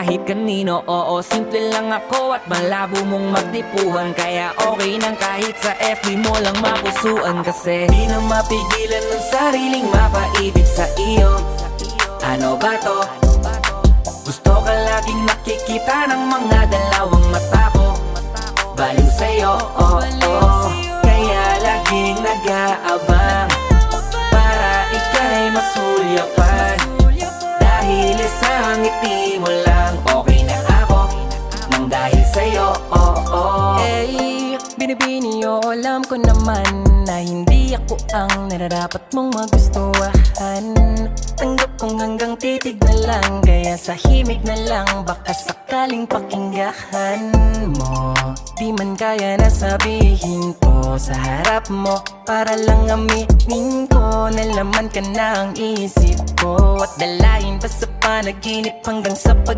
kahit kanino. Oo, simple lang ako at malabo mong magdipuhan, kaya okay nang kahit sa FB mo lang mapusuan. Kasi di na mapigilan ng sariling mapaibig sa iyo. Ano ba to? Gusto ka laging nakikita ng mga dalawang mata ko. Baliw sa'yo, oh, oh. Kaya laging nag-aabang para ika'y masulyapan. Dahil isang ngiti mo lang, okay na ako nang dahil sa'yo, oh, oh. Eh, binibini o alam ko naman na hindi ako ang nararapat mong magustuhan. Tanggap kong hanggang titig na lang, kaya sa himig na lang baka sakaling pakinggan mo. Di man kaya na sabihin ko sa harap mo, para lang aminin ko na laman ka na ang isip ko. At dalayin pa sa panaginip hanggang sa pag